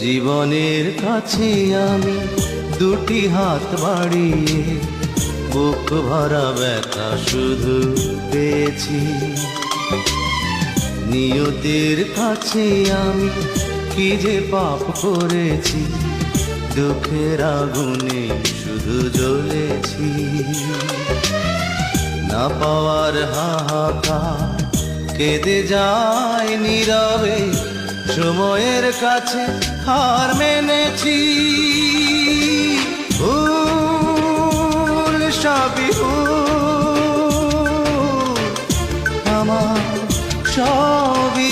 জীবনের কাছে আমি দুটি হাত বাড়িয়ে বুক ভরা ব্যথা শুধু পেয়েছি। নিয়তির কাছে আমি কি যে পাপ করেছি, দুঃখের আগুনে শুধু জ্বলেছি। না পাওয়ার হাহাকার কেঁদে যায় নীরবে, সময়ের কাছে হার মেনেছি। ভুল সবই ভুল, আমার সবই